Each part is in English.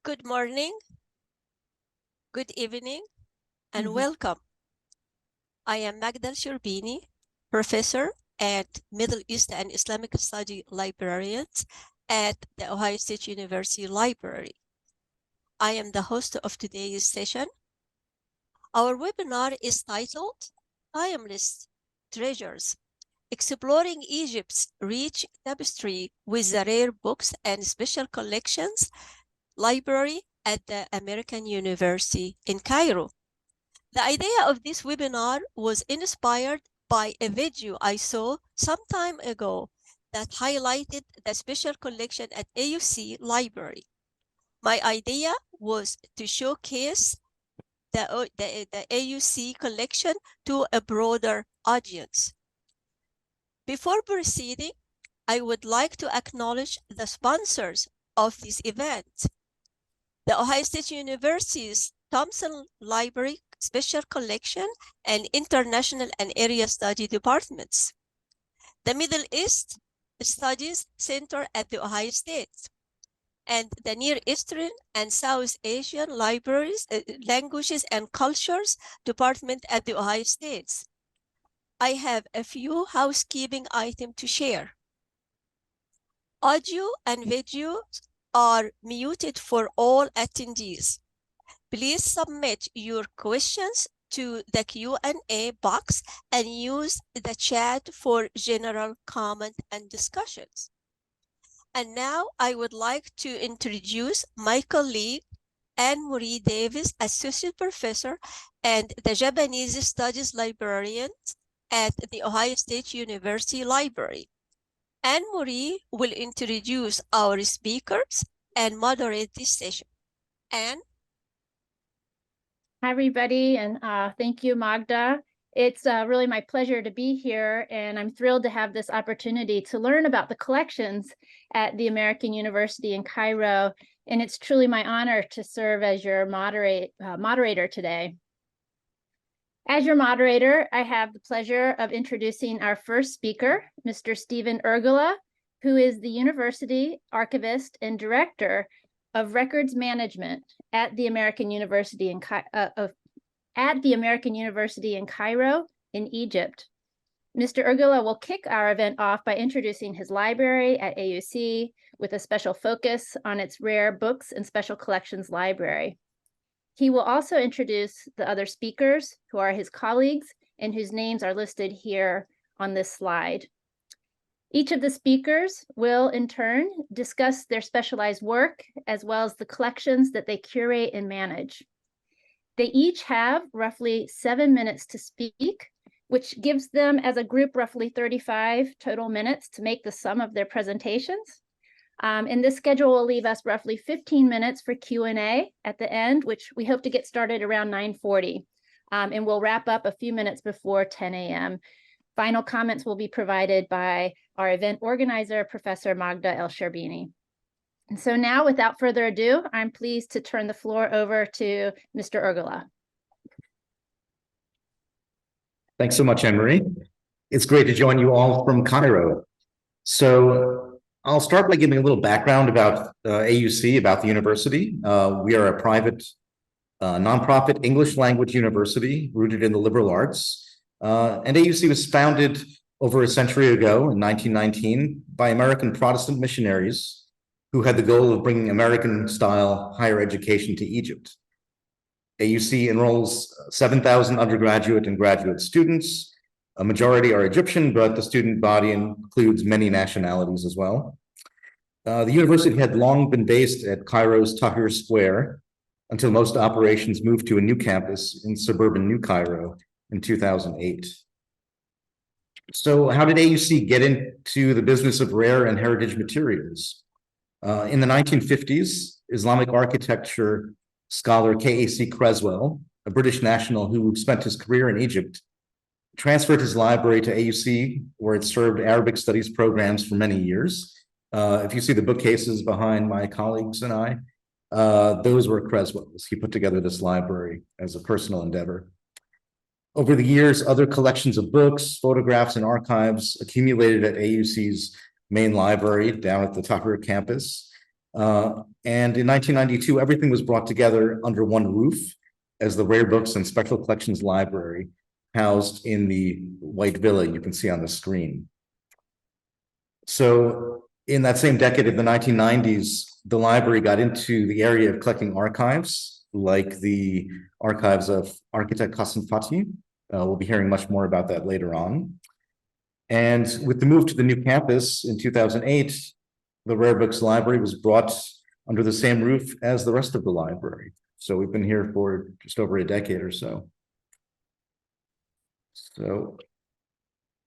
Good morning, good evening, and welcome. I am Magda Sherbini, professor and Middle East and Islamic Study librarians at the Ohio State University Library. I am the host of today's session. Our webinar is titled Timeless Treasures, Exploring Egypt's Rich Tapestry with the Rare Books and Special Collections Library at the American University in Cairo. The idea of this webinar was inspired by a video I saw some time ago that highlighted the special collection at AUC Library. My idea was to showcase the AUC collection to a broader audience. Before proceeding, I would like to acknowledge the sponsors of this event. The Ohio State University's Thompson Library Special Collection and International and Area Study Departments. The Middle East Studies Center at the Ohio State. And the Near Eastern and South Asian Libraries, Languages and Cultures Department at the Ohio State. I have a few housekeeping items to share. Audio and video are muted for all attendees. Please submit your questions to the Q&A box and use the chat for general comment and discussions. And now I would like to introduce my colleague, Anne-Marie Davis, Associate Professor and the Japanese Studies Librarian at the Ohio State University Library. Anne-Marie will introduce our speakers and moderate this session. Anne? Hi, everybody, and thank you, Magda. It's really my pleasure to be here, and I'm thrilled to have this opportunity to learn about the collections at the American University in Cairo, and it's truly my honor to serve as your moderator today. As your moderator, I have the pleasure of introducing our first speaker, Mr. Stephen Urgola, who is the University Archivist and Director of Records Management at the American University in Cairo in Egypt. Mr. Urgola will kick our event off by introducing his library at AUC with a special focus on its rare books and special collections library. He will also introduce the other speakers who are his colleagues and whose names are listed here on this slide. Each of the speakers will, in turn, discuss their specialized work as well as the collections that they curate and manage. They each have roughly 7 minutes to speak, which gives them as a group roughly 35 total minutes to make the sum of their presentations. And this schedule will leave us roughly 15 minutes for Q&A at the end, which we hope to get started around 9:40. And we'll wrap up a few minutes before 10 a.m. Final comments will be provided by our event organizer, Professor Magda El-Sherbini. And so now, without further ado, I'm pleased to turn the floor over to Mr. Urgola. Thanks so much, Anne-Marie. It's great to join you all from Cairo. So I'll start by giving a little background about AUC, about the university. We are a private, nonprofit English language university rooted in the liberal arts. And AUC was founded over a century ago in 1919 by American Protestant missionaries who had the goal of bringing American-style higher education to Egypt. AUC enrolls 7,000 undergraduate and graduate students. A majority are Egyptian, but the student body includes many nationalities as well. The university had long been based at Cairo's Tahrir Square until most operations moved to a new campus in suburban New Cairo in 2008. So how did AUC get into the business of rare and heritage materials? In the 1950s, Islamic architecture scholar K.A.C. Creswell, a British national who spent his career in Egypt, transferred his library to AUC, where it served Arabic studies programs for many years. If you see the bookcases behind my colleagues and I, those were Creswell's. He put together this library as a personal endeavor. Over the years, other collections of books, photographs, and archives accumulated at AUC's main library down at the Tahrir campus. And in 1992, everything was brought together under one roof as the Rare Books and Special Collections Library, housed in the white villa you can see on the screen. So in that same decade of the 1990s, the library got into the area of collecting archives, like the archives of architect Qasim Fatih. We'll be hearing much more about that later on. And with the move to the new campus in 2008, the Rare Books Library was brought under the same roof as the rest of the library. So we've been here for just over a decade or so. So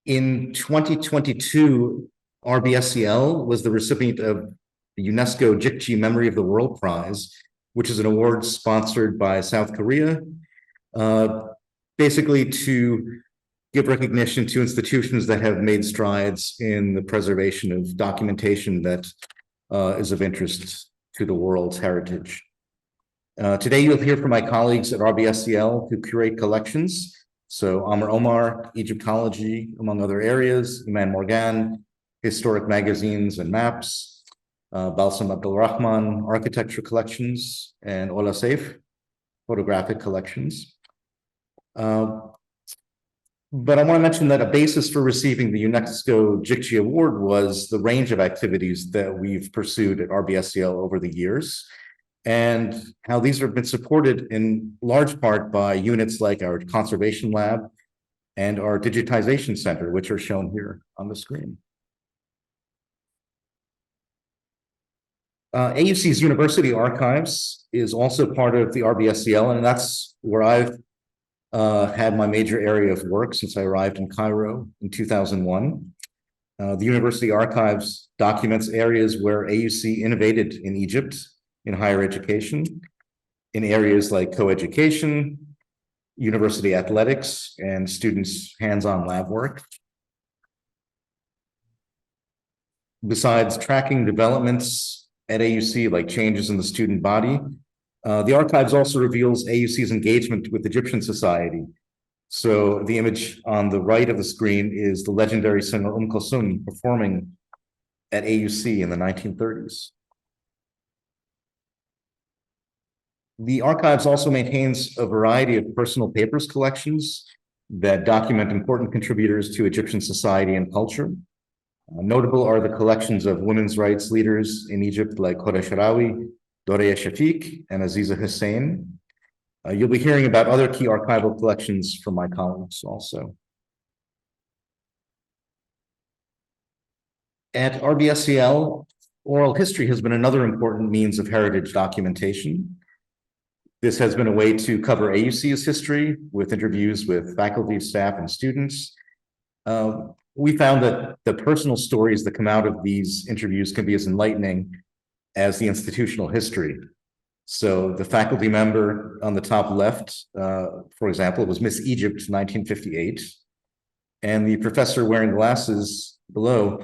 in 2022, RBSCL was the recipient of the UNESCO Jikji Memory of the World Prize, which is an award sponsored by South Korea, basically to give recognition to institutions that have made strides in the preservation of documentation that is of interest to the world's heritage. Today, you'll hear from my colleagues at RBSCL who curate collections. So Amr Omar, Egyptology, among other areas, Eman Morgan, historic magazines and maps, Balsam Abdelrahman, architecture collections, and Ola Saif, photographic collections. But I want to mention that a basis for receiving the UNESCO Jikji Award was the range of activities that we've pursued at RBSCL over the years, and how these have been supported in large part by units like our Conservation Lab and our Digitization Center, which are shown here on the screen. AUC's University Archives is also part of the RBSCL, and that's where I've had my major area of work since I arrived in Cairo in 2001. The University Archives documents areas where AUC innovated in Egypt in higher education, in areas like coeducation, university athletics, and students' hands-on lab work. Besides tracking developments at AUC, like changes in the student body, the archives also reveals AUC's engagement with Egyptian society. So the image on the right of the screen is the legendary singer Kulthum performing at AUC in the 1930s. The archives also maintains a variety of personal papers collections that document important contributors to Egyptian society and culture. Notable are the collections of women's rights leaders in Egypt like Hoda Sharawi, Doreya Shafiq, and Aziza Hussein. You'll be hearing about other key archival collections from my colleagues also. At RBSCL, oral history has been another important means of heritage documentation. This has been a way to cover AUC's history with interviews with faculty, staff, and students. We found that the personal stories that come out of these interviews can be as enlightening as the institutional history. So the faculty member on the top left, for example, was Miss Egypt 1958. And the professor wearing glasses below,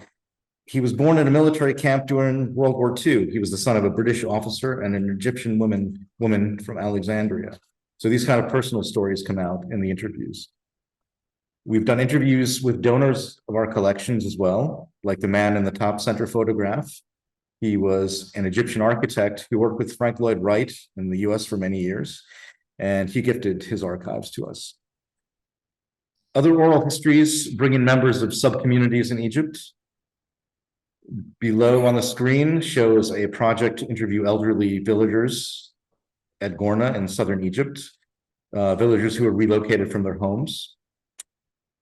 he was born in a military camp during World War II. He was the son of a British officer and an Egyptian woman from Alexandria. So these kind of personal stories come out in the interviews. We've done interviews with donors of our collections as well, like the man in the top center photograph. He was an Egyptian architect who worked with Frank Lloyd Wright in the US for many years, and he gifted his archives to us. Other oral histories bring in members of sub-communities in Egypt. Below on the screen shows a project to interview elderly villagers at Gorna in southern Egypt, villagers who were relocated from their homes.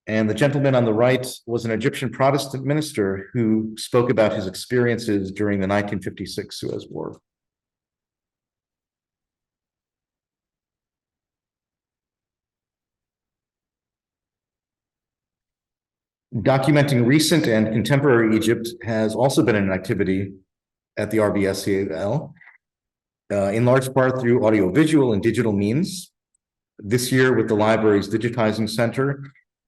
And the gentleman on the right was an Egyptian Protestant minister who spoke about his experiences during the 1956 Suez War. Documenting recent and contemporary Egypt has also been an activity at the RBSCL, in large part through audiovisual and digital means. This year, with the library's Digitizing Center,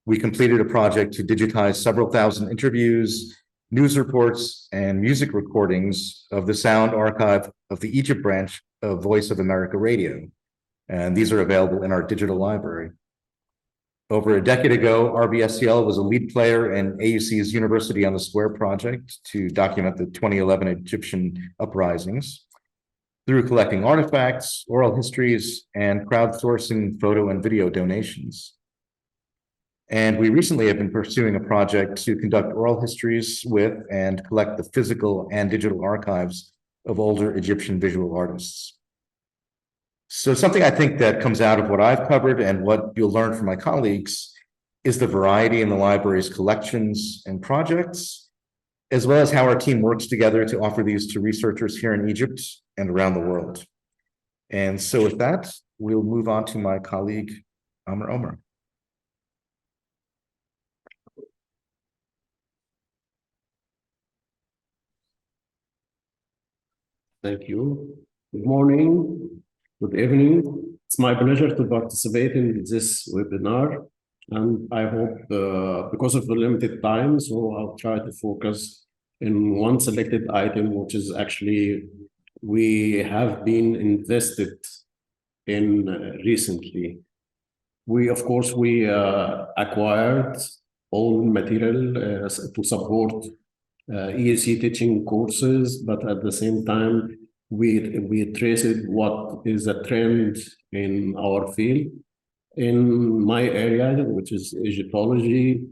we completed a project to digitize several thousand interviews, news reports, and music recordings of the sound archive of the Egypt branch of Voice of America Radio. And these are available in our digital library. Over a decade ago, RBSCL was a lead player in AUC's University on the Square project to document the 2011 Egyptian uprisings through collecting artifacts, oral histories, and crowdsourcing photo and video donations. And we recently have been pursuing a project to conduct oral histories with and collect the physical and digital archives of older Egyptian visual artists. So something I think that comes out of what I've covered and what you'll learn from my colleagues is the variety in the library's collections and projects, as well as how our team works together to offer these to researchers here in Egypt and around the world. And so with that, we'll move on to my colleague, Amr Omar. Thank you. Good morning, good evening. It's my pleasure to participate in this webinar. And I hope, because of the limited time, so I'll try to focus in one selected item, which is actually we have been invested in recently. Of course, we acquired all material to support EAC teaching courses, but at the same time, we traced what is a trend in our field. In my area, which is Egyptology,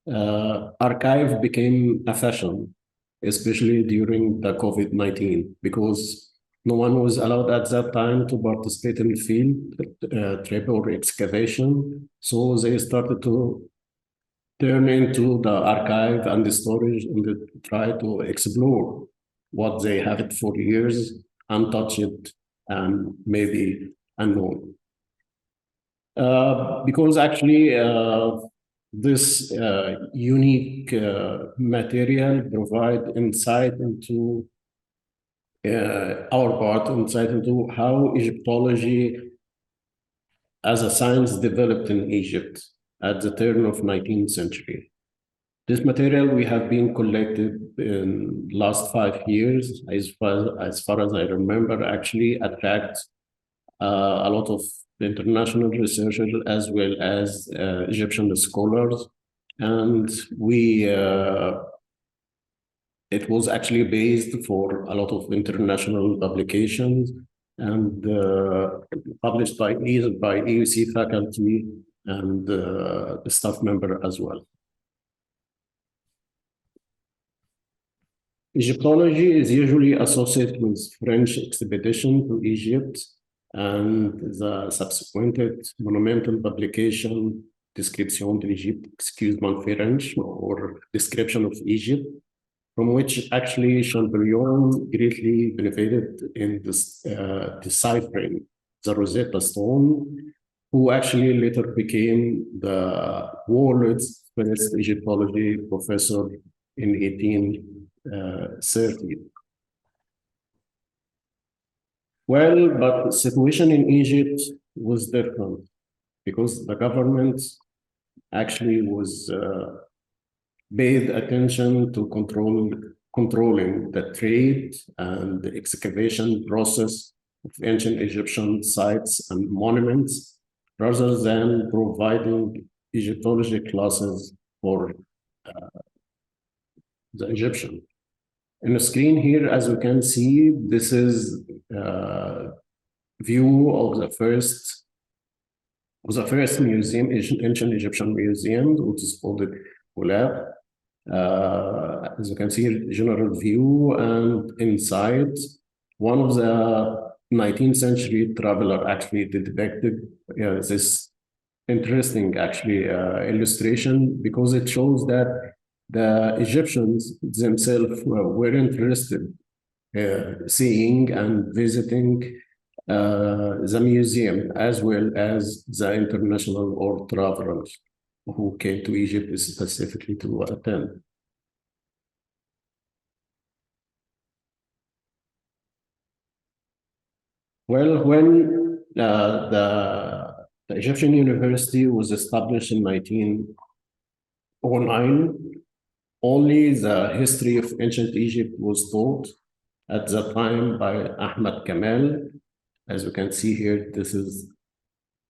archive became a fashion, especially during the COVID-19, because no one was allowed at that time to participate in the field trip or excavation. So they started to turn into the archive and the storage and try to explore what they have it for years, untouched and maybe unknown. Because actually this unique material provide insight into our part, insight into how Egyptology as a science developed in Egypt at the turn of 19th century. This material we have been collected in last 5 years, as far as I remember, actually attract a lot of international researchers as well as Egyptian scholars. And it was actually based for a lot of international publications and published by EUC faculty and the staff member as well. Egyptology is usually associated with French expedition to Egypt and the subsequent monumental publication Description de l'Égypte, excuse-moi French, or Description of Egypt, from which actually Champollion greatly benefited in this, deciphering the Rosetta Stone, who actually later became the world's first Egyptology professor in 1830. Well, but the situation in Egypt was different because the government actually was paid attention to controlling the trade and the excavation process of ancient Egyptian sites and monuments, rather than providing Egyptology classes for the Egyptian. In the screen here, as you can see, this is view of the first museum, ancient Egyptian museum, which is called the Urgola. As you can see, general view, and inside, one of the 19th century traveler actually depicted this interesting actually illustration, because it shows that the Egyptians themselves were interested seeing and visiting the museum, as well as the international or travelers who came to Egypt specifically to attend. Well, when the Egyptian University was established in 1909, only the history of ancient Egypt was taught at that time by Ahmed Kamal. As you can see here, this is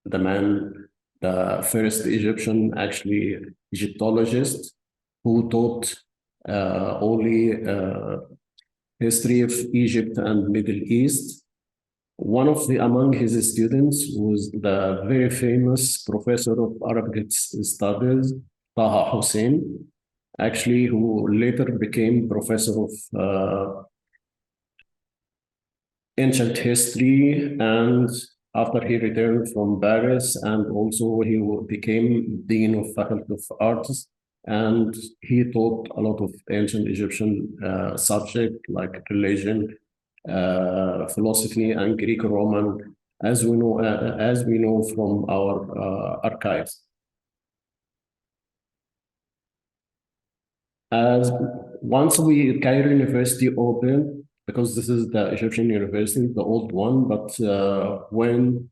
the man the first Egyptian actually Egyptologist who taught only history of Egypt and Middle East. One of among his students was the very famous professor of Arabic studies, Taha Hussein, actually, who later became professor of ancient history, and after he returned from Paris, and also he became dean of faculty of arts, and he taught a lot of ancient Egyptian subjects like religion, philosophy, and Greek-Roman, as we know from our archives. As once Cairo University opened, because this is the Egyptian university, the old one, but when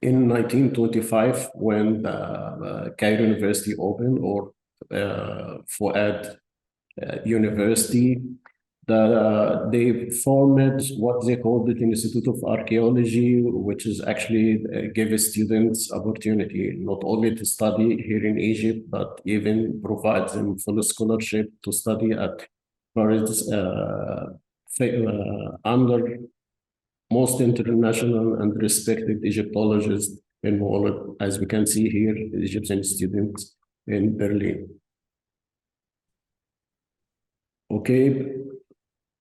in 1925, when the Cairo University opened, or Fuad University, they formed what they called the Institute of Archaeology, which is actually gave students opportunity not only to study here in Egypt, but even provides them full scholarship to study at various under most international and respected Egyptologists involved, as we can see here, Egyptian students in Berlin. Okay.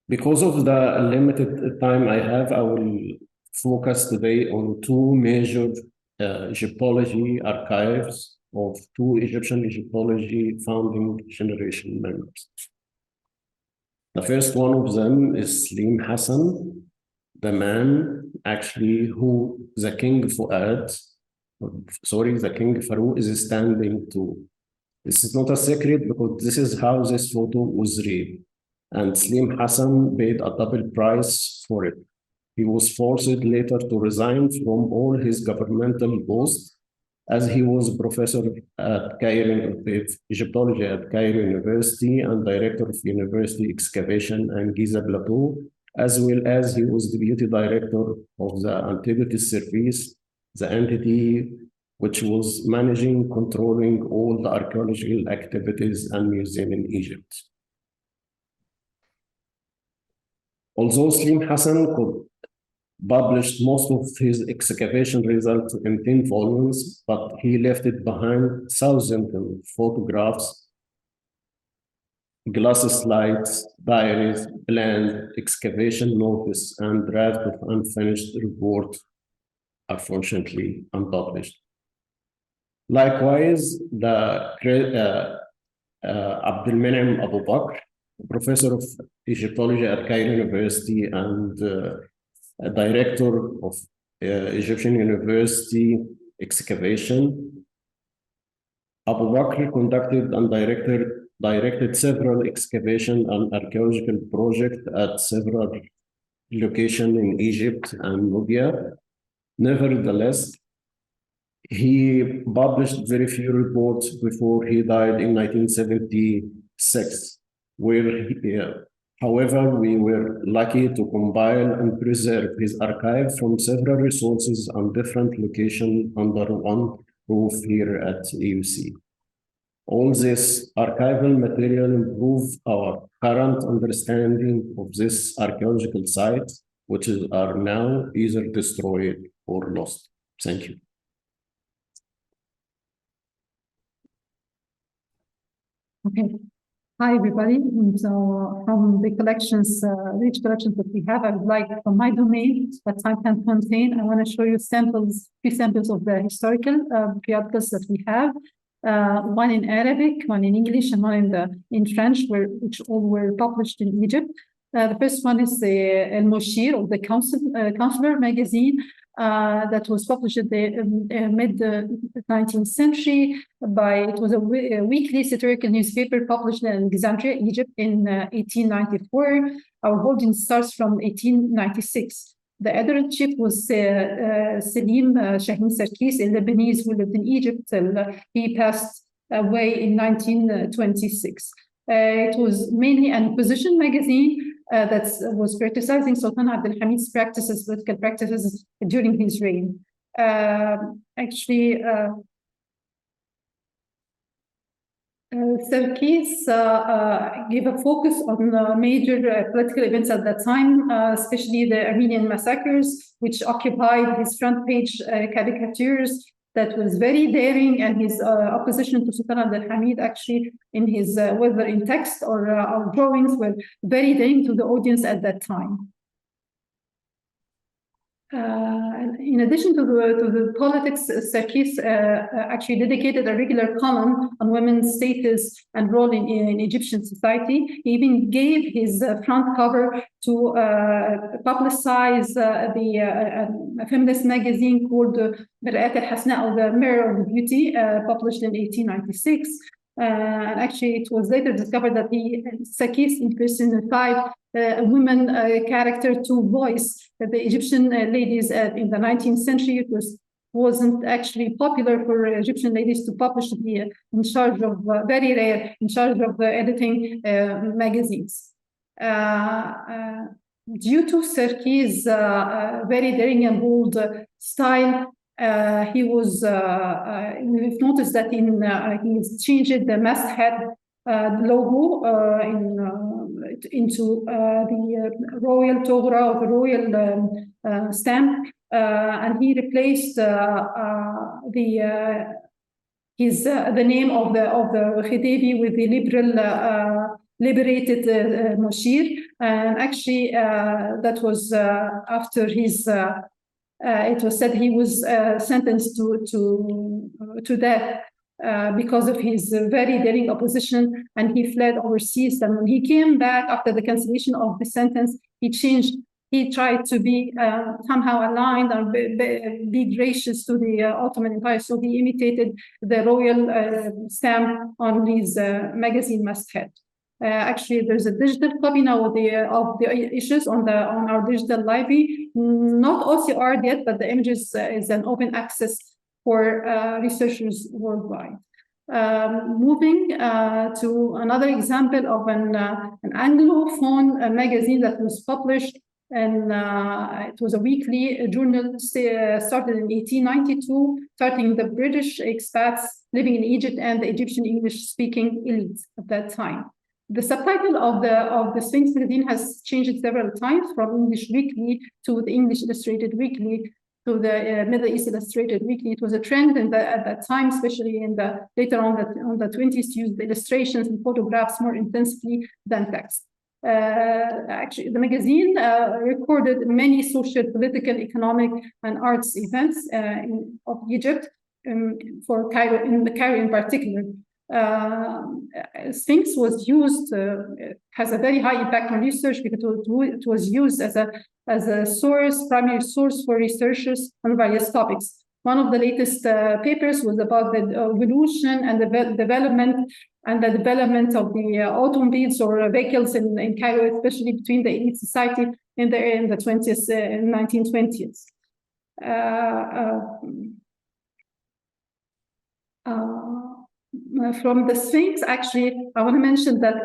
Because of the limited time I have, I will focus today on two major Egyptology archives of two Egyptian Egyptology founding generation members. The first one of them is Slim Hassan, the man actually who the King Fuad, the King Farouk is standing to. This is not a secret because this is how this photo was read. And Slim Hassan paid a double price for it. He was forced later to resign from all his governmental posts, as he was professor at Cairo of Egyptology at Cairo University and director of university excavation and Giza Plateau, as well as he was deputy director of the Antiquities Service, the entity which was managing, controlling all the archaeological activities and museums in Egypt. Although Slim Hassan published most of his excavation results in 10 volumes, but he left it behind thousands of photographs, glass slides, diaries, plans, excavation notice, and draft of unfinished report, unfortunately unpublished. Likewise, Abdelrahman Abu Bakr, professor of Egyptology at Cairo University and director of Egyptian University excavation. Abu Bakr conducted and directed several excavation and archaeological projects at several locations in Egypt and Nubia. Nevertheless, he published very few reports before he died in 1976, however, we were lucky to compile and preserve his archive from several resources on different locations under one roof here at AUC. All this archival material improve our current understanding of this archaeological site, which are now either destroyed or lost. Thank you. Okay. Hi, everybody. So from the collections, rich collections that we have, I would like, from my domain, that time can contain, I want to show you few samples of the historical periodicals that we have. One in Arabic, one in English, and one in French, which all were published in Egypt. The first one is the El Moshir, or the Counselor magazine, that was published in the mid-19th century it was a weekly satirical newspaper published in Alexandria, Egypt in 1894. Our holding starts from 1896. The editor-in-chief was Selim Shaheen Sarkis, a Lebanese who lived in Egypt till he passed away in 1926. It was mainly an opposition magazine that was criticizing Sultan Abdul Hamid's political practices during his reign. Actually, Serkis gave a focus on major political events at that time, especially the Armenian massacres, which occupied his front page caricatures that was very daring, and his opposition to Sultan Abdelhamid, actually, in his whether in text or drawings, were very daring to the audience at that time. In addition to the politics, Serkis actually dedicated a regular column on women's status and role in Egyptian society. He even gave his front cover to publicize a feminist magazine called Mir'at al-Hasna, or the Mirror of Beauty, published in 1896. And actually, it was later discovered that Serkis impersonified a woman character to voice the Egyptian ladies in the 19th century. It wasn't actually popular for Egyptian ladies to publish, to be in charge of, very rare, in charge of editing magazines. Due to Serkis' very daring and bold style, we've noticed that he's changed the masthead logo into the royal togra, or the royal stamp, and he replaced the name of the Khidevi with the liberated Moshir. And actually, that was after his. It was said he was sentenced to death because of his very daring opposition, and he fled overseas. And when he came back after the cancellation of the sentence, he changed. He tried to be somehow aligned and be gracious to the Ottoman Empire. So he imitated the royal stamp on his magazine masthead. Actually, there's a digital copy now of the issues on our digital library. Not OCR yet, but the images is an open access for researchers worldwide. Moving to another example of an Anglophone magazine that was published, and it was a weekly journal started in 1892, targeting the British expats living in Egypt and the Egyptian English-speaking elite at that time. The subtitle of the Sphinx magazine has changed several times, from English Weekly to the English Illustrated Weekly to the Middle East Illustrated Weekly. It was a trend at that time, especially later on the 20s, to use the illustrations and photographs more intensively than text. Actually, the magazine recorded many social, political, economic, and arts events of Egypt, for Cairo, in particular. Sphinx was used, has a very high impact on research, because it was used as a primary source for researchers on various topics. One of the latest papers was about the evolution and the development of the automobiles or vehicles in Cairo, especially between the elite society in the 20th and 1920s. From the Sphinx, actually, I want to mention that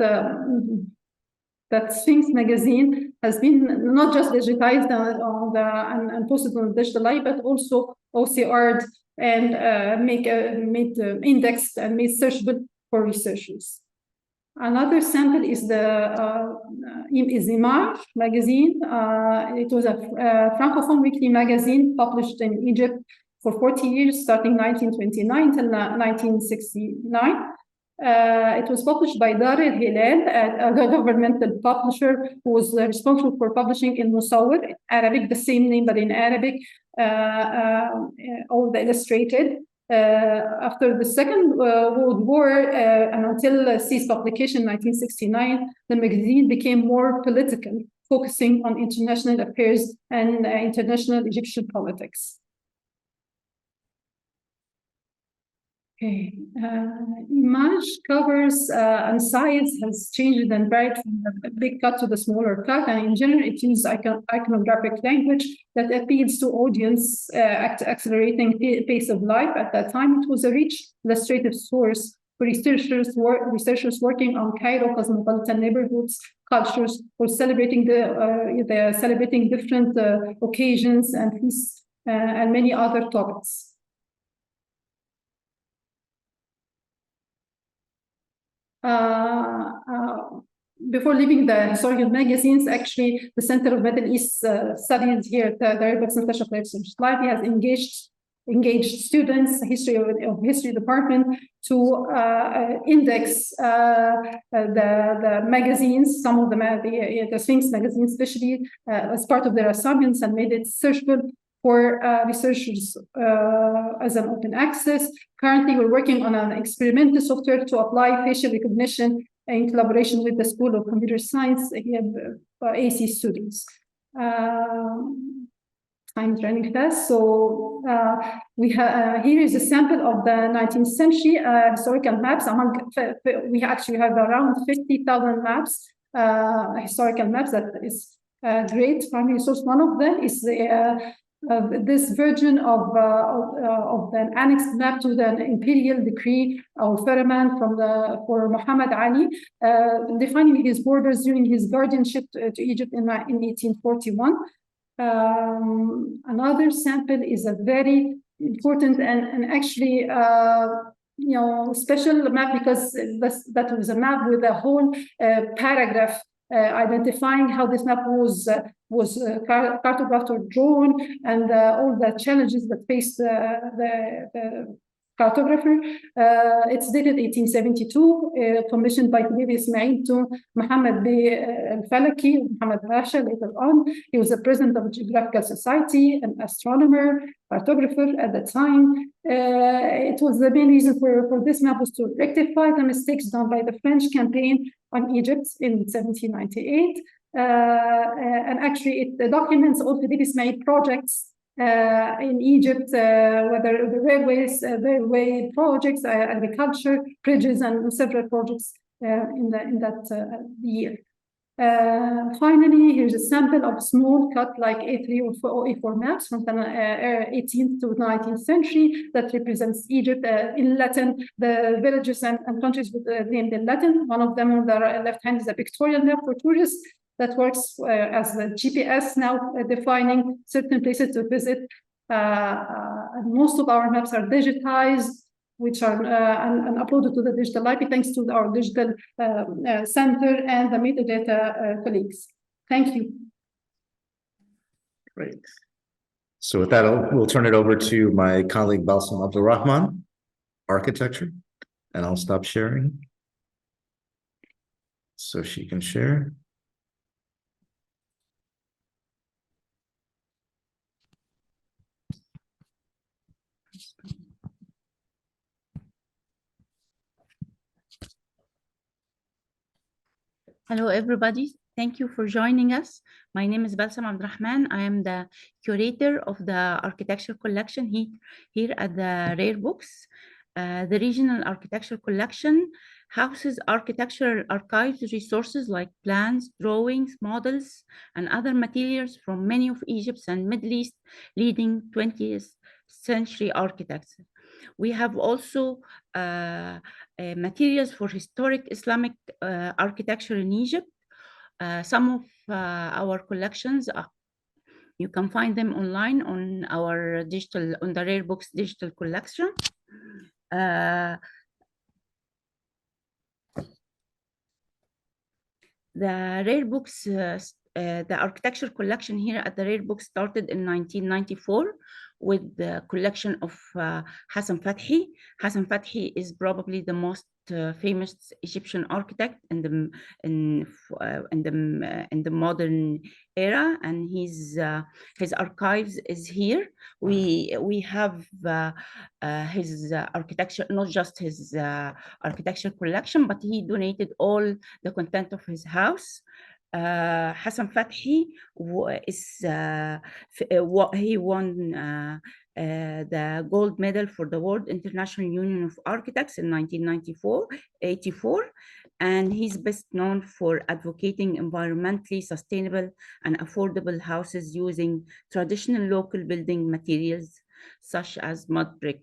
that Sphinx magazine has been not just digitized and posted on the digital library, but also OCR'd and made indexed and made searchable for researchers. Another sample is Eman magazine. It was a Francophone weekly magazine published in Egypt for 40 years, starting 1929 till 1969. It was published by Dar el-Hilal, a governmental publisher who was responsible for publishing in Musawwir, Arabic, the same name, but in Arabic, all the illustrated. After the Second World War, and until ceased publication in 1969, the magazine became more political, focusing on international affairs and international Egyptian politics. Okay, image covers and size has changed and varied from the big cut to the smaller cut, and in general it uses iconographic language that appeals to audience, accelerating pace of life. At that time, it was a rich illustrative source for researchers working on Cairo cosmopolitan neighborhoods, cultures, or celebrating celebrating different occasions and feasts and many other topics. Before leaving the historical magazines, actually, the Center of Middle East Studies here at the RBSCL Special Collections Library has engaged students, history department, to index the magazines, some of the Sphinx magazines, especially as part of their assignments, and made it searchable for researchers as an open access. Currently, we're working on an experimental software to apply facial recognition in collaboration with the School of Computer Science AC students. Time is running fast, so here is a sample of the 19th century historical maps. We actually have around 50,000 maps, historical maps. That is a great primary source. One of them is this version of an annexed map to the imperial decree of Farman for Muhammad Ali, defining his borders during his guardianship to Egypt in 1841. Another sample is a very important and actually special map, because that was a map with a whole paragraph identifying how this map was cartographed or drawn, and all the challenges that faced the cartographer. It's dated 1872, commissioned by Khedive Ismail to Muhammad al-Falaki, Muhammad Pasha later on. He was the president of the Geographical Society, an astronomer, cartographer at the time. It was the main reason for this map was to rectify the mistakes done by the French campaign on Egypt in 1798. And actually, it documents all Khedive Ismail projects in Egypt, whether the railway projects, agriculture, bridges, and several projects in that year. Finally, here's a sample of small cut like A3 or A4 maps from the 18th to 19th century that represents Egypt in Latin, the villages and countries with named in Latin. One of them on the left hand is a pictorial map for tourists that works as a GPS now, defining certain places to visit. And most of our maps are digitized, which are and uploaded to the digital library thanks to our digital center and the metadata colleagues. Thank you. Great. So with that, we'll turn it over to my colleague Balsam Abdelrahman, architecture, and I'll stop sharing so she can share. Hello, everybody. Thank you for joining us. My name is Balsam Abdelrahman. I am the curator of the architecture collection here at the Rare Books. The regional architecture collection houses architectural archives resources like plans, drawings, models, and other materials from many of Egypt's and Middle East leading 20th century architects. We have also materials for historic Islamic architecture in Egypt. Some of our collections, you can find them online on the Rare Books digital collection. The Rare Books, the architecture collection here at the Rare Books started in 1994 with the collection of Hassan Fathi. Hassan Fathi is probably the most famous Egyptian architect in the modern era, and his archives is here. We have his architecture, not just his architecture collection, but he donated all the content of his house. Hassan Fathi he won the gold medal for the World International Union of Architects in 1984, and he's best known for advocating environmentally sustainable and affordable houses using traditional local building materials such as mud brick.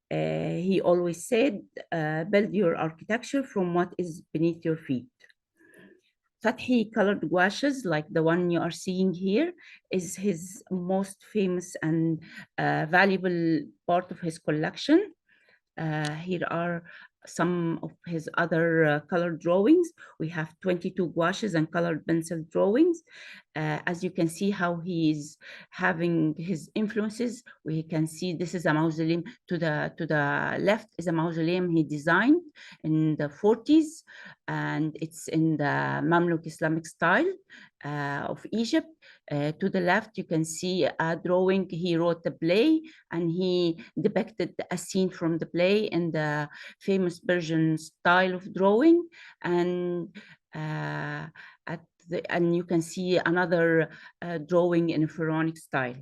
He always said, build your architecture from what is beneath your feet. Fathi colored gouaches, like the one you are seeing here, is his most famous and valuable part of his collection. Here are some of his other colored drawings. We have 22 gouaches and colored pencil drawings. As you can see how he is having his influences, we can see this is a mausoleum. To the left is a mausoleum he designed in the 40s, and it's in the Mamluk Islamic style of Egypt. To the left, you can see a drawing. He wrote the play and he depicted a scene from the play in the famous Persian style of drawing. And and you can see another drawing in a Pharaonic style.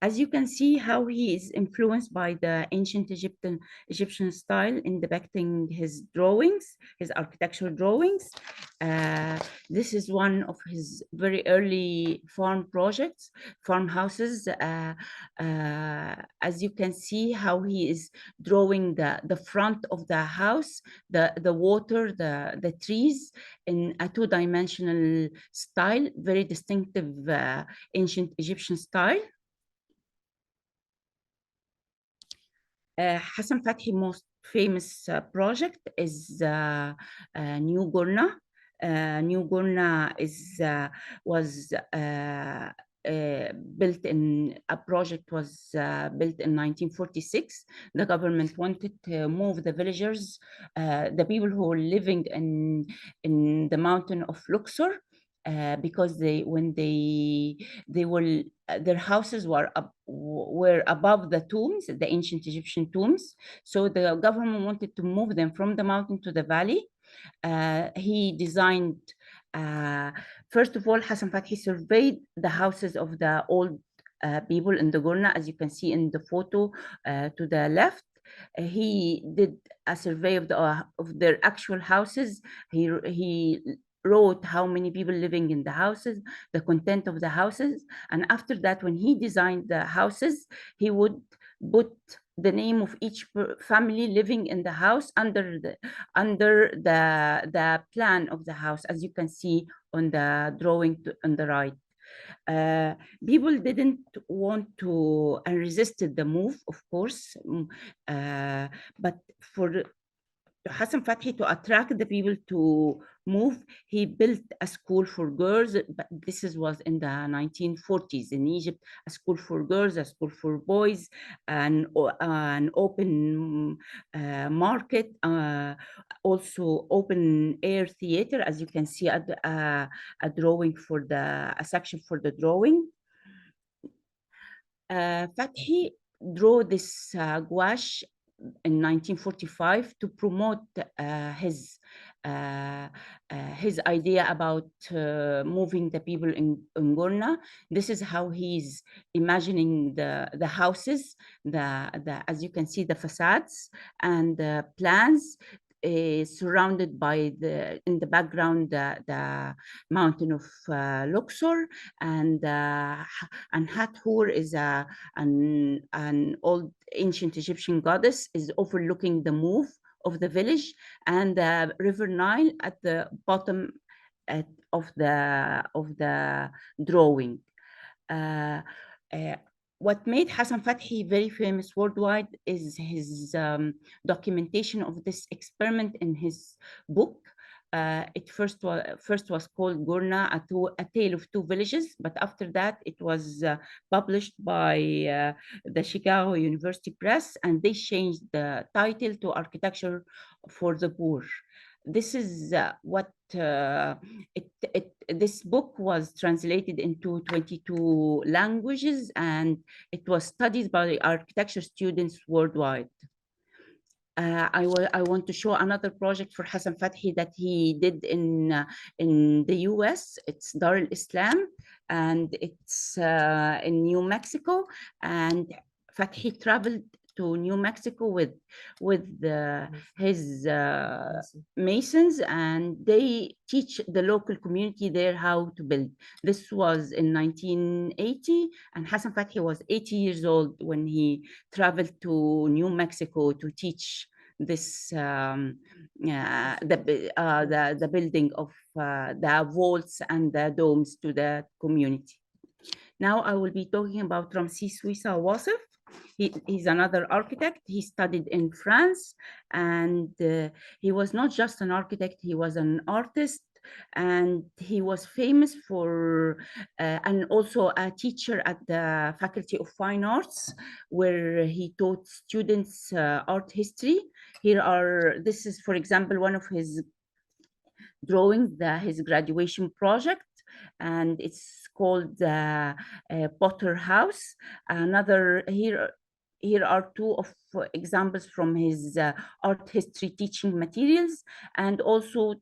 As you can see how he is influenced by the ancient Egyptian style in depicting his drawings, his architectural drawings. This is one of his very early farm projects, farmhouses. As you can see how he is drawing the front of the house, the water, the trees in a two-dimensional style, very distinctive ancient Egyptian style. Hassan Fathi's most famous project is New Gurna. New Gurna was built in a project was built in 1946. The government wanted to move the villagers, the people who were living in the mountain of Luxor, because when they were their houses were above the tombs, the ancient Egyptian tombs. So the government wanted to move them from the mountain to the valley. He designed, first of all, Hassan Fathi surveyed the houses of the old people in the Gurna, as you can see in the photo to the left. He did a survey of their actual houses. He wrote how many people living in the houses, the content of the houses. And after that, when he designed the houses, he would put the name of each family living in the house under the plan of the house, as you can see on the drawing on the right. People didn't want to and resisted the move, of course, but for Hassan Fathi to attract the people to move, he built a school for girls. But this was in the 1940s in Egypt, a school for girls, a school for boys, and an open market, also open air theater, as you can see a drawing for a section for the drawing. Fathi drew this gouache in 1945 to promote his idea about moving the people in Gurna. This is how he's imagining the houses, as you can see, the facades and the plans. Surrounded by in the background the mountain of Luxor, and Hathor is an old ancient Egyptian goddess, is overlooking the move of the village, and the river Nile at the bottom of the drawing. What made Hassan Fathi very famous worldwide is his documentation of this experiment in his book. It first was called Gurna, a tale of two villages, but after that it was published by the Chicago University Press, and they changed the title to Architecture for the Poor. This is what this book was translated into 22 languages, and it was studied by architecture students worldwide. I want to show another project for Hassan Fathi that he did in the US. It's Dar al-Islam, and it's in New Mexico. And Fathi traveled to New Mexico with his masons, and they teach the local community there how to build. This was in 1980, and Hassan Fathi was 80 years old when he traveled to New Mexico to teach this the building of the vaults and the domes to the community. Now I will be talking about Ramses Wissa Wasif. He's another architect. He studied in France, and he was not just an architect, he was an artist, and he was famous for, and also a teacher at the Faculty of Fine Arts, where he taught students art history. This is, for example, one of his drawings, his graduation project, and it's called the Potter House. Here are two of examples from his art history teaching materials, and also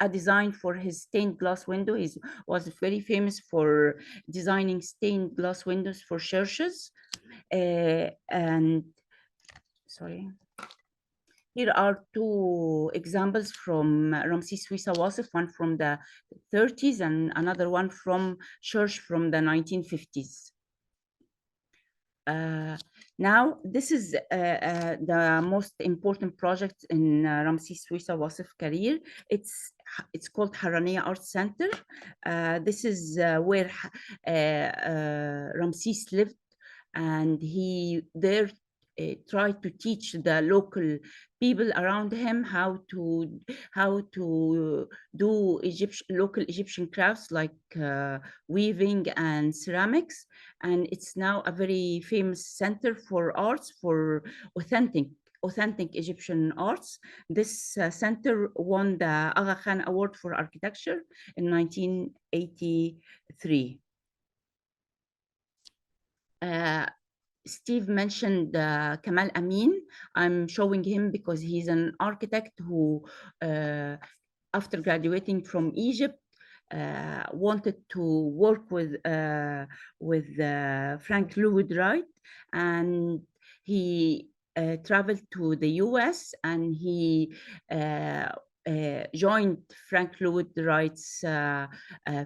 a design for his stained glass window. He was very famous for designing stained glass windows for churches. And sorry. Here are two examples from Ramses Wissa Wasif, one from the 30s and another one from church from the 1950s. Now, this is the most important project in Ramses Wissa Wasif's career. It's called Haraniya Art Center. This is where Ramses lived, and he there tried to teach the local people around him how to do local Egyptian crafts like weaving and ceramics. And it's now a very famous center for arts, for authentic Egyptian arts. This center won the Aga Khan Award for Architecture in 1983. Steve mentioned Kamal Amin. I'm showing him because he's an architect who, after graduating from Egypt, wanted to work with Frank Lloyd Wright, and he traveled to the US, and he joined Frank Lloyd Wright's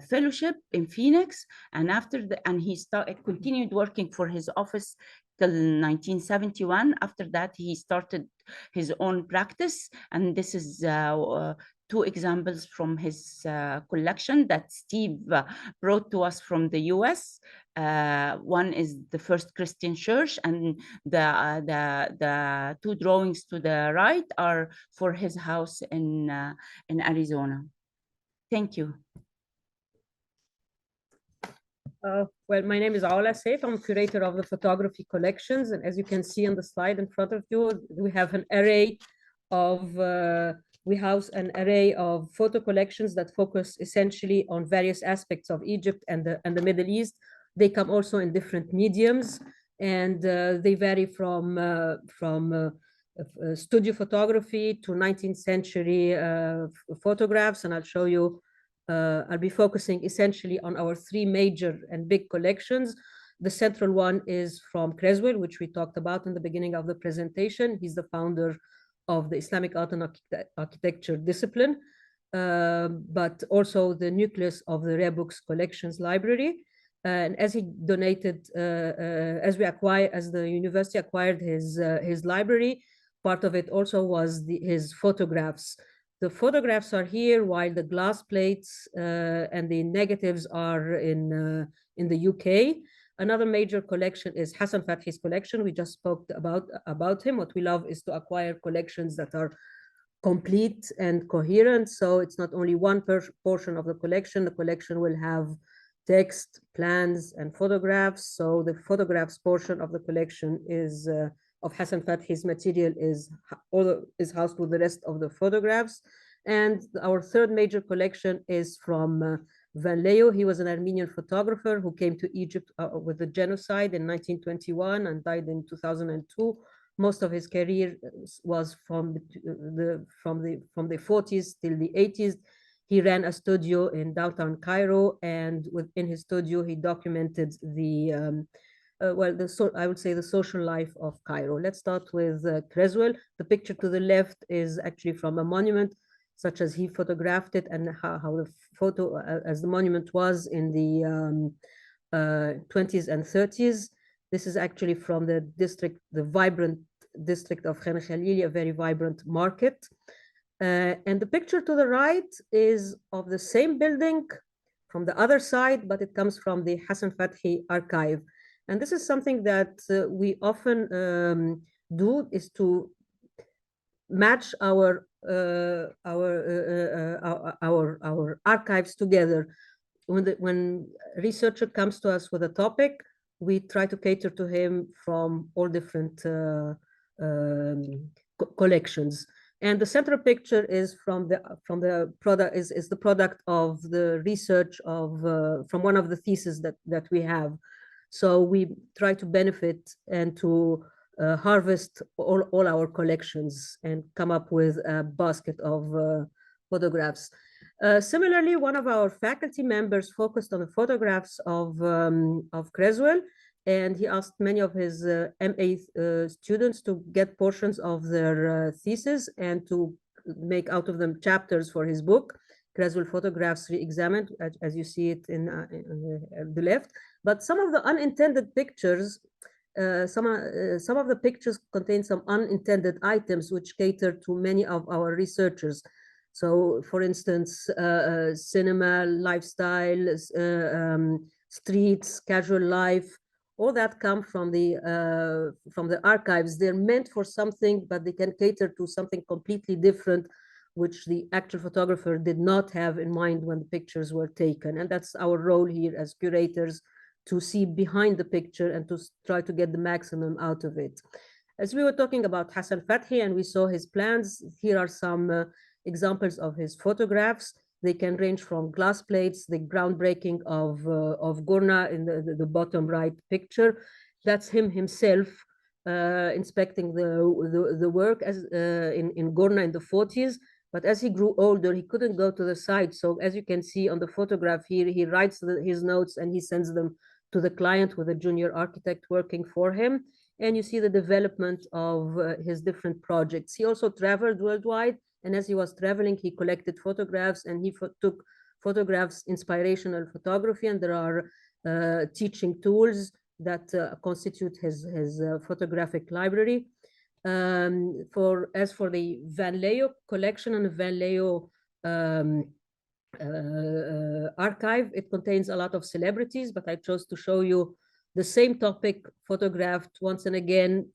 fellowship in Phoenix, and he continued working for his office till 1971. After that, he started his own practice, and this is two examples from his collection that Steve brought to us from the US. One is the First Christian Church, and the two drawings to the right are for his house in Arizona. Thank you. Well, my name is Aula Saif. I'm curator of the photography collections. And as you can see on the slide in front of you, we have an array of, we house an array of photo collections that focus essentially on various aspects of Egypt and the Middle East. They come also in different mediums, and they vary from studio photography to 19th century photographs. And I'll show you, I'll be focusing essentially on our three major and big collections. The central one is from Creswell, which we talked about in the beginning of the presentation. He's the founder of the Islamic art and architecture discipline, but also the nucleus of the Rare Books Collections Library. And as he donated, as the university acquired his library, part of it also was his photographs. The photographs are here, while the glass plates and the negatives are in the UK. Another major collection is Hassan Fathi's collection. We just spoke about him. What we love is to acquire collections that are complete and coherent. So it's not only one portion of the collection. The collection will have text, plans, and photographs. So the photographs portion of the collection is of Hassan Fathi's material is housed with the rest of the photographs. And our third major collection is from Van Leo. He was an Armenian photographer who came to Egypt with the genocide in 1921 and died in 2002. Most of his career was from the 40s till the 80s. He ran a studio in downtown Cairo, and within his studio, he documented the I would say the social life of Cairo. Let's start with Creswell. The picture to the left is actually from a monument, such as he photographed it, and how the photo, as the monument was in the 20s and 30s. This is actually from the district, the vibrant district of Khan Khalili, a very vibrant market. And the picture to the right is of the same building from the other side, but it comes from the Hassan Fathi archive. And this is something that we often do, is to match our archives together. When a researcher comes to us with a topic, we try to cater to him from all different collections. And the central picture is from the product is the product of the research of from one of the theses that we have. So we try to benefit and to harvest all our collections and come up with a basket of photographs. Similarly, one of our faculty members focused on the photographs of Creswell, and he asked many of his MA students to get portions of their thesis and to make out of them chapters for his book, Creswell Photographs Re-Examined, as you see it in the left. But some of the unintended pictures, some of the pictures contain some unintended items which cater to many of our researchers. So, for instance, cinema, lifestyle, streets, casual life, all that come from the archives. They're meant for something, but they can cater to something completely different, which the actual photographer did not have in mind when the pictures were taken. And that's our role here as curators, to see behind the picture and to try to get the maximum out of it. As we were talking about Hassan Fathi and we saw his plans, here are some examples of his photographs. They can range from glass plates, the groundbreaking of Gurna in the bottom right picture. That's him himself inspecting the work as in Gurna in the 40s. But as he grew older, he couldn't go to the site. So as you can see on the photograph here, he writes his notes and he sends them to the client with a junior architect working for him. And you see the development of his different projects. He also traveled worldwide. And as he was traveling, he collected photographs and he took photographs, inspirational photography. And there are teaching tools that constitute his photographic library. As for the Van Leo collection and the Van Leo archive, it contains a lot of celebrities, but I chose to show you the same topic photographed once and again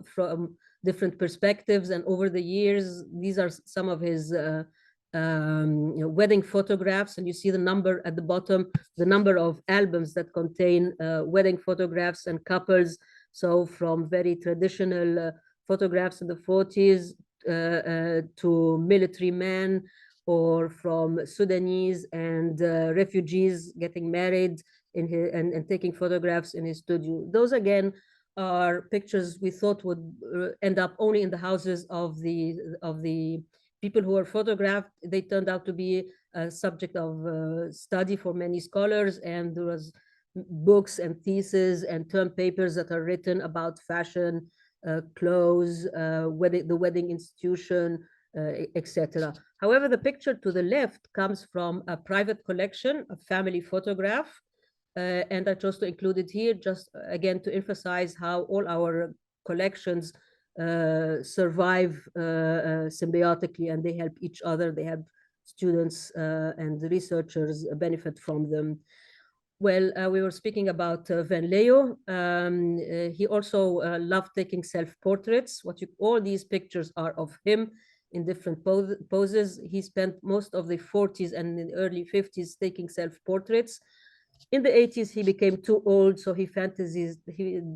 from different perspectives. And over the years, these are some of his wedding photographs. And you see the number at the bottom, the number of albums that contain wedding photographs and couples. So from very traditional photographs in the 40s to military men, or from Sudanese and refugees getting married and taking photographs in his studio. Those again are pictures we thought would end up only in the houses of the people who were photographed. They turned out to be a subject of study for many scholars, and there was books and theses and term papers that are written about fashion, clothes, the wedding institution, etc. However, the picture to the left comes from a private collection, a family photograph, and I chose to include it here just again to emphasize how all our collections survive symbiotically, and they help each other. They help students and the researchers benefit from them. Well, we were speaking about Van Leo. He also loved taking self-portraits. All these pictures are of him in different poses. He spent most of the 40s and in the early 50s taking self-portraits. In the 80s, he became too old, so he fantasies.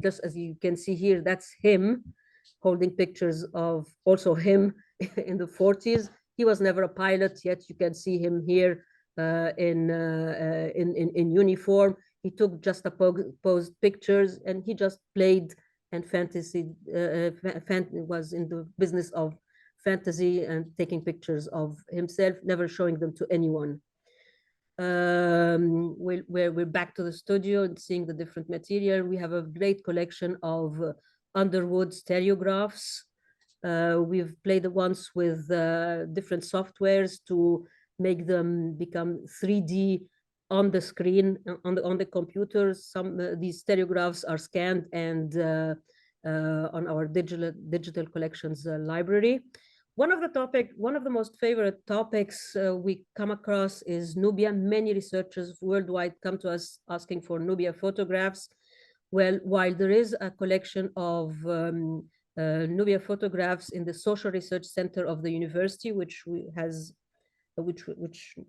Just as you can see here, that's him holding pictures of also him in the 40s. He was never a pilot, yet you can see him here in uniform. He took just a posed pictures, and he just played and was in the business of fantasy and taking pictures of himself, never showing them to anyone. We're back to the studio and seeing the different material. We have a great collection of Underwood stereographs. We've played once with different softwares to make them become 3D on the screen, on the computers. These stereographs are scanned and on our digital collections library. One of the most favorite topics we come across is Nubia. Many researchers worldwide come to us asking for Nubia photographs. Well, while there is a collection of Nubia photographs in the Social Research Center of the university, which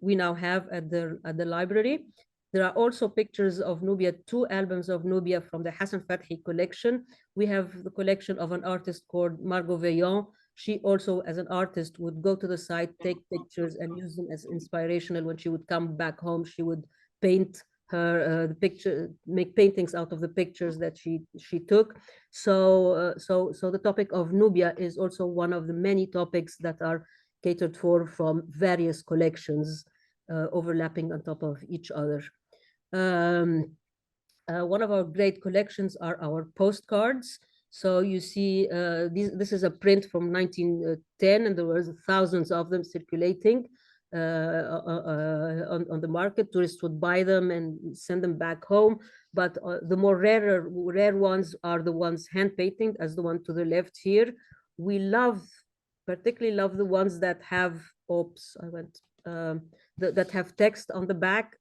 we now have at the library. There are also pictures of Nubia, 2 albums of Nubia from the Hassan Fathi collection. We have the collection of an artist called Margot Veillon. She also, as an artist, would go to the site, take pictures, and use them as inspirational. When she would come back home, she would paint her the picture, make paintings out of the pictures that she took. So the topic of Nubia is also one of the many topics that are catered for from various collections, overlapping on top of each other. One of our great collections are our postcards. So you see, this is a print from 1910, and there were thousands of them circulating on the market. Tourists would buy them and send them back home. But the more rare ones are the ones hand painted, as the one to the left here. We particularly love the ones that have, that have text on the back,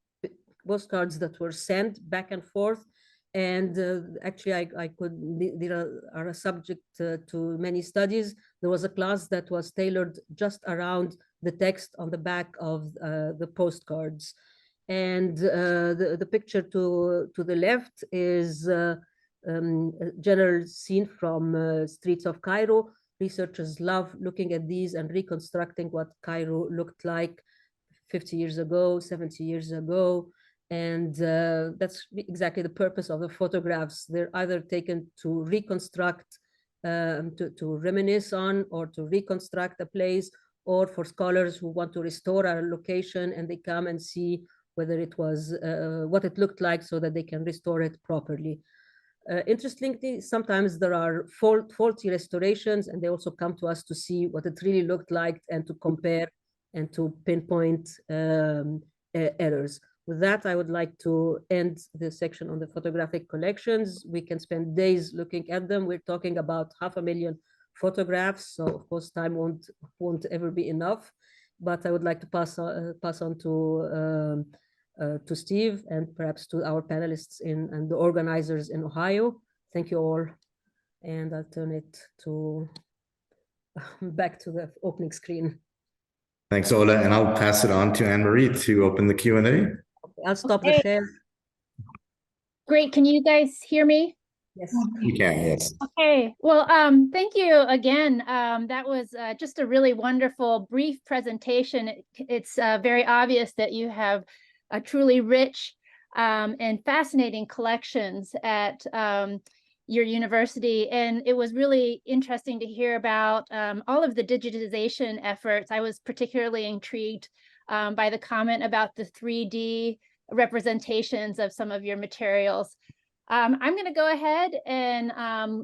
postcards that were sent back and forth. And actually, there are a subject to many studies. There was a class that was tailored just around the text on the back of the postcards. And the picture to the left is a general scene from streets of Cairo. Researchers love looking at these and reconstructing what Cairo looked like 50 years ago, 70 years ago. And that's exactly the purpose of the photographs. They're either taken to reconstruct, to reminisce on, or to reconstruct a place, or for scholars who want to restore a location and they come and see whether it was, what it looked like, so that they can restore it properly. Interestingly, sometimes there are faulty restorations, and they also come to us to see what it really looked like and to compare and to pinpoint errors. With that, I would like to end this section on the photographic collections. We can spend days looking at them. We're talking about 500,000 photographs, so of course time won't ever be enough. But I would like to pass on to Steve and perhaps to our panelists and the organizers in Ohio. Thank you all, and I'll turn it to back to the opening screen. Thanks, Ola, and I'll pass it on to Anne-Marie to open the Q&A. I'll stop the share. Great. Can you guys hear me? Yes. You can, yes. Okay. Well, thank you again. That was just a really wonderful, brief presentation. It's very obvious that you have a truly rich and fascinating collections at your university. And it was really interesting to hear about all of the digitization efforts. I was particularly intrigued by the comment about the 3D representations of some of your materials. I'm going to go ahead and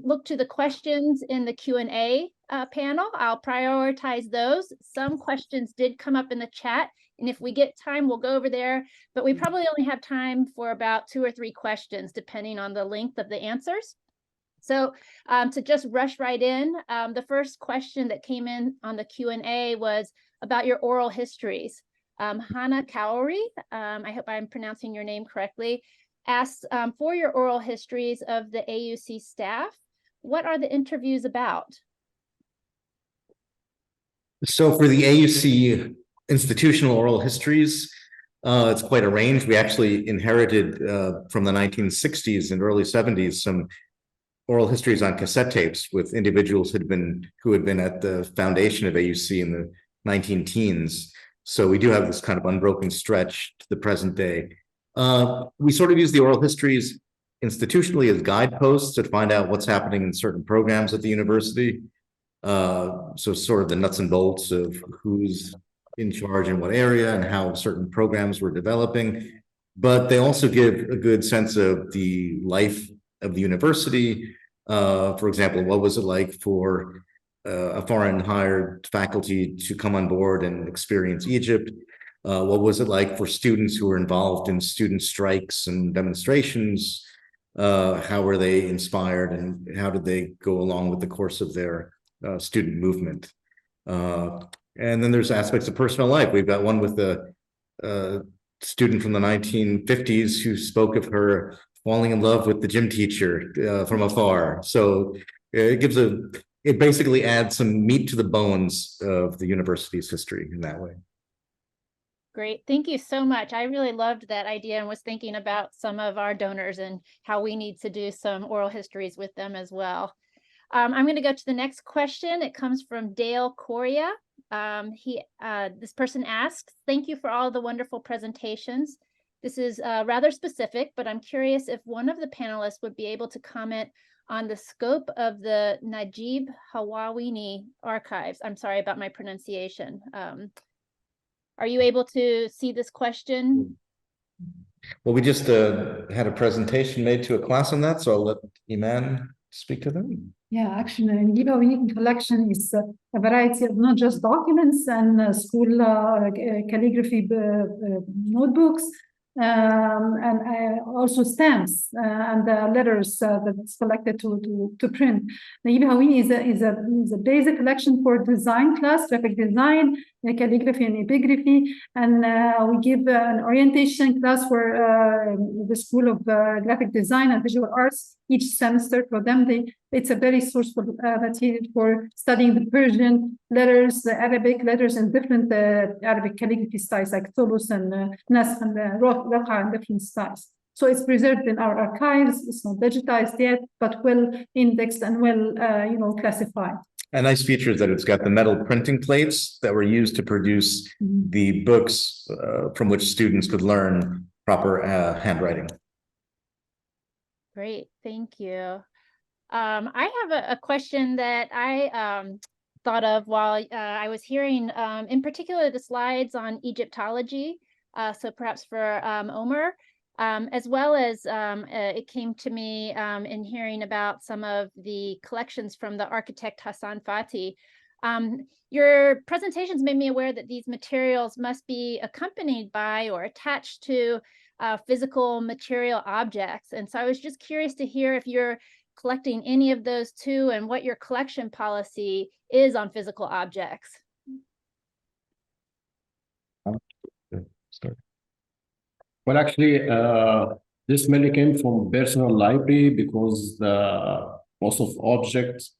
look to the questions in the Q&A panel. I'll prioritize those. Some questions did come up in the chat, and if we get time, we'll go over there. But we probably only have time for about 2 or 3 questions, depending on the length of the answers. So to just rush right in, the first question that came in on the Q&A was about your oral histories. Hannah Kauri, I hope I'm pronouncing your name correctly, asked for your oral histories of the AUC staff. What are the interviews about? So for the AUC institutional oral histories, it's quite a range. We actually inherited from the 1960s and early 70s some oral histories on cassette tapes with individuals who had been at the foundation of AUC in the 19-teens. So we do have this kind of unbroken stretch to the present day. We sort of use the oral histories institutionally as guideposts to find out what's happening in certain programs at the university. So sort of the nuts and bolts of who's in charge in what area and how certain programs were developing. But they also give a good sense of the life of the university. For example, what was it like for a foreign hired faculty to come on board and experience Egypt? What was it like for students who were involved in student strikes and demonstrations? how were they inspired, and how did they go along with the course of their student movement. And then there's aspects of personal life. We've got one with the student from the 1950s who spoke of her falling in love with the gym teacher from afar. So it basically adds some meat to the bones of the university's history in that way. Great. Thank you so much. I really loved that idea and was thinking about some of our donors and how we need to do some oral histories with them as well. I'm going to go to the next question. It comes from Dale Coria. This person asks, thank you for all the wonderful presentations. This is rather specific, but I'm curious if one of the panelists would be able to comment on the scope of the Najib Hawawini archives. I'm sorry about my pronunciation. Are you able to see this question? Well, we just had a presentation made to a class on that, so I'll let Eman speak to them. Yeah, actually, the Najib Hawawini collection is a variety of not just documents and school calligraphy notebooks, and also stamps and letters that's collected to print. Najib Hawawini is a basic collection for design class, graphic design, calligraphy and epigraphy, and we give an orientation class for the School of Graphic Design and Visual Arts each semester. For them, it's a very sourceful material for studying the Persian letters, the Arabic letters, and different Arabic calligraphy styles like Thulus and Nasr and Raqa and different styles. So it's preserved in our archives. It's not digitized yet, but well indexed and well, classified. A nice feature is that it's got the metal printing plates that were used to produce the books from which students could learn proper handwriting. Great, thank you. I have a question that I thought of while I was hearing, in particular, the slides on Egyptology. So perhaps for Omar, as well as it came to me in hearing about some of the collections from the architect Hassan Fathy. Your presentations made me aware that these materials must be accompanied by or attached to physical material objects. And so I was just curious to hear if you're collecting any of those too, and what your collection policy is on physical objects. Well, actually, this mainly came from personal library because most of objects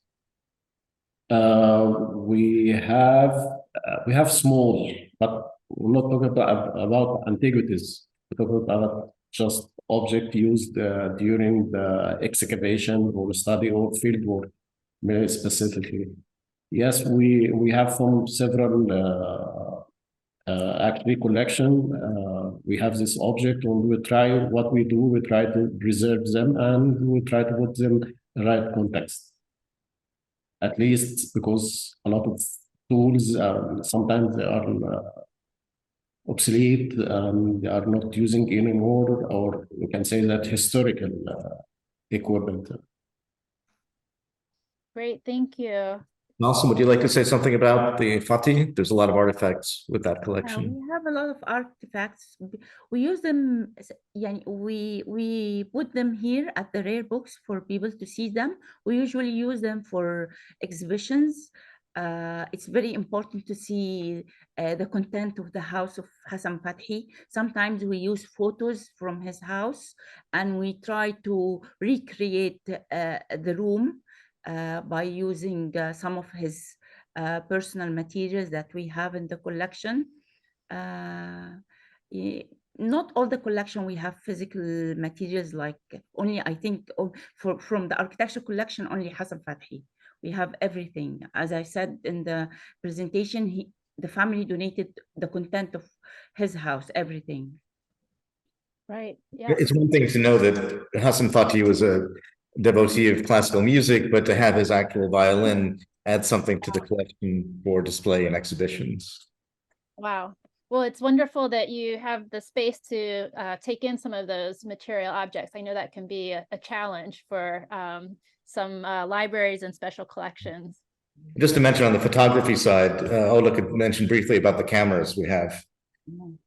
we have small, but we're not talking about antiquities. We're talking about just object used during the excavation or study or field work, very specifically. Yes, we have from several actually collection. We have this object, and we try to preserve them, and we try to put them in the right context. At least because a lot of tools sometimes they are obsolete, they are not using anymore, or we can say that historical equipment. Great, thank you. Balsam, would you like to say something about the Fatih? There's a lot of artifacts with that collection. We have a lot of artifacts. We use them, we put them here at the rare books for people to see them. We usually use them for exhibitions. It's very important to see the content of the house of Hassan Fathy. Sometimes we use photos from his house, and we try to recreate the room by using some of his personal materials that we have in the collection. Not all the collection we have physical materials, like only, I think, from the architecture collection, only Hassan Fathy. We have everything. As I said in the presentation, the family donated the content of his house, everything. Right, yeah. It's one thing to know that Hassan Fathy was a devotee of classical music, but to have his actual violin add something to the collection for display and exhibitions. Wow. Well, it's wonderful that you have the space to take in some of those material objects. I know that can be a challenge for some libraries and special collections. Just to mention on the photography side, Ola could mention briefly about the cameras we have.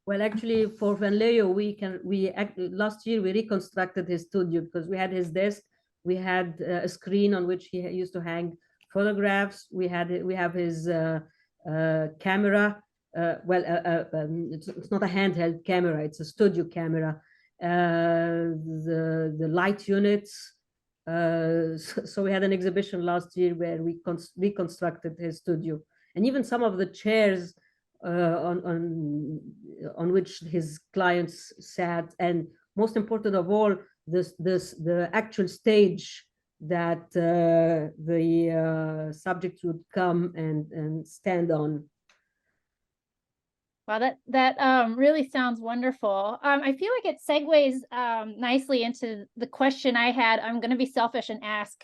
Well, actually, for Van Leo, last year we reconstructed his studio because we had his desk, we had a screen on which he used to hang photographs. We have his camera. It's not a handheld camera; it's a studio camera. The light units. So we had an exhibition last year where we reconstructed his studio, and even some of the chairs on which his clients sat, and most important of all, the actual stage that the subject would come and stand on. Wow, that really sounds wonderful. I feel like it segues nicely into the question I had. I'm going to be selfish and ask.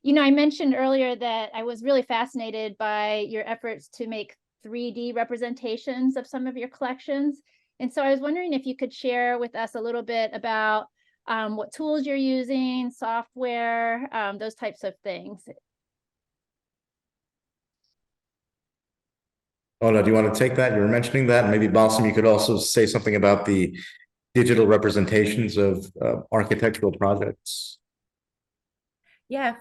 You know, I mentioned earlier that I was really fascinated by your efforts to make 3D representations of some of your collections. And so I was wondering if you could share with us a little bit about what tools you're using, software, those types of things. Ola, do you want to take that? You were mentioning that. Maybe Balsam, you could also say something about the digital representations of architectural projects. Yeah,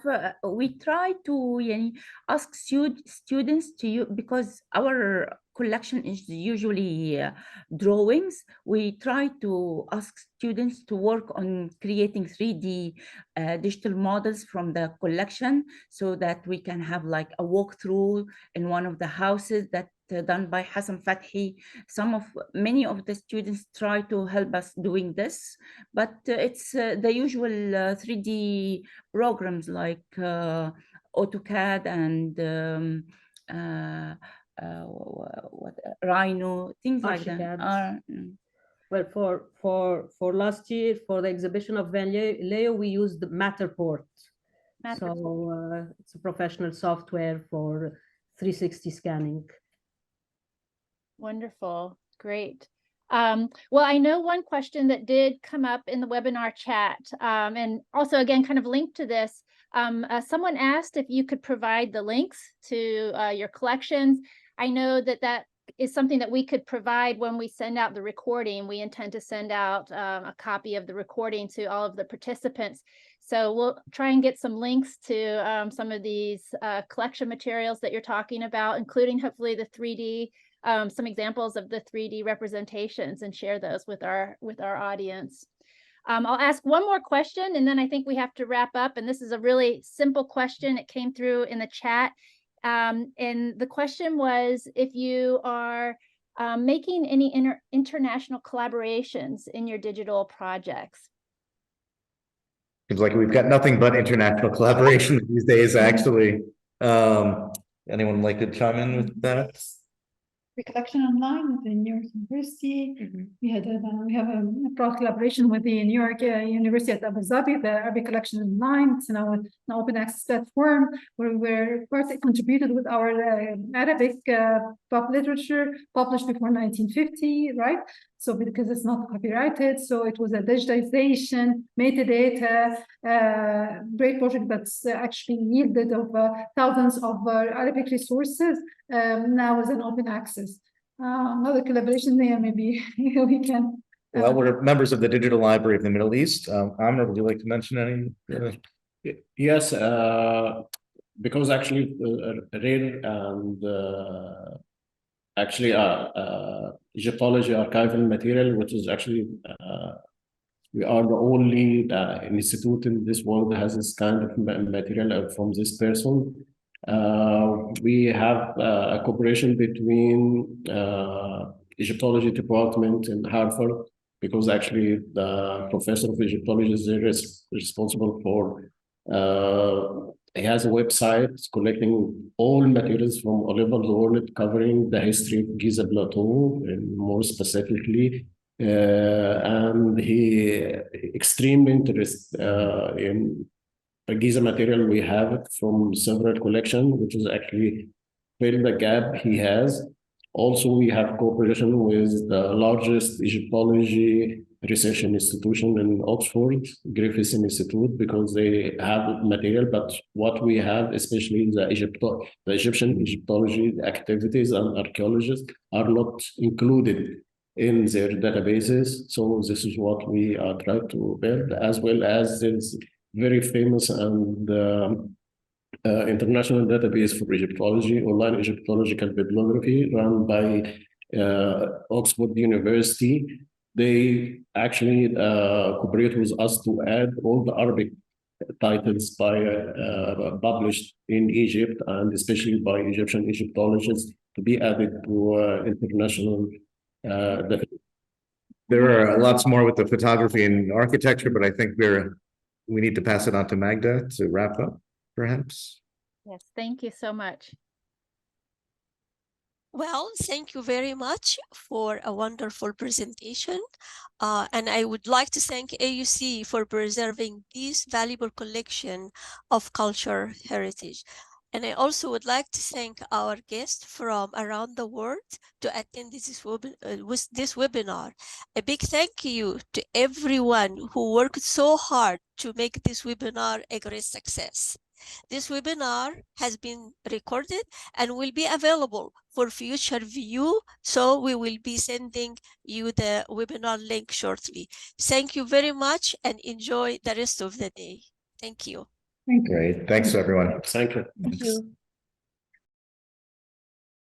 we try to ask students to use, because our collection is usually drawings. We try to ask students to work on creating 3D digital models from the collection, so that we can have like a walkthrough in one of the houses that done by Hassan Fathi. Many of the students try to help us doing this, but it's the usual 3D programs like AutoCAD and Rhino, things like that. Well, for last year, for the exhibition of Van Leo, we used Matterport. So it's a professional software for 360 scanning. Wonderful, great. Well, I know one question that did come up in the webinar chat, and also again, kind of linked to this, someone asked if you could provide the links to your collections. I know that is something that we could provide when we send out the recording. We intend to send out a copy of the recording to all of the participants. So we'll try and get some links to some of these collection materials that you're talking about, including hopefully the 3D, some examples of the 3D representations, and share those with our audience. I'll ask one more question, and then I think we have to wrap up. And this is a really simple question. It came through in the chat. And the question was, if you are making any international collaborations in your digital projects. Seems like we've got nothing but international collaboration these days, actually. Anyone like to chime in with that? The collection online with the New York University. We have a broad collaboration with the New York University at Abu Dhabi, the Arabic Collection Online. It's now an open access platform where we're contributed with our Arabic pop literature published before 1950, right? So because it's not copyrighted, so it was a digitization, metadata, great project that's actually yielded of thousands of Arabic resources. Now is an open access. Another collaboration there, maybe we can. Well, we're members of the Digital Library of the Middle East. Amr, would you like to mention any? Yes, because actually RARE and actually Egyptology archival material, which is actually we are the only institute in this world that has this kind of material from this person. We have a cooperation between Egyptology department in Harvard, because actually the professor of Egyptology is responsible for he has a website collecting all materials from all over the world, covering the history of Giza Plateau, and more specifically, and he extremely interested in the Giza material we have from several collections, which is actually fill the gap he has. Also, we have cooperation with the largest Egyptology research institution in Oxford, Griffith Institute, because they have material, but what we have, especially the Egyptian Egyptology activities and archaeologists, are not included in their databases. So this is what we are trying to build, as well as there's very famous and international database for Egyptology, online Egyptological bibliography run by Oxford University. They actually cooperate with us to add all the Arabic titles by published in Egypt, and especially by Egyptian Egyptologists, to be added to international. There are lots more with the photography and architecture, but I think we need to pass it on to Magda to wrap up, perhaps. Yes, thank you so much. Well, thank you very much for a wonderful presentation. And I would like to thank AUC for preserving this valuable collection of culture heritage. And I also would like to thank our guests from around the world to attend this webinar. A big thank you to everyone who worked so hard to make this webinar a great success. This webinar has been recorded and will be available for future view, so we will be sending you the webinar link shortly. Thank you very much and enjoy the rest of the day. Thank you. Thank you. Great. Thanks, everyone. Thank you. Thank you.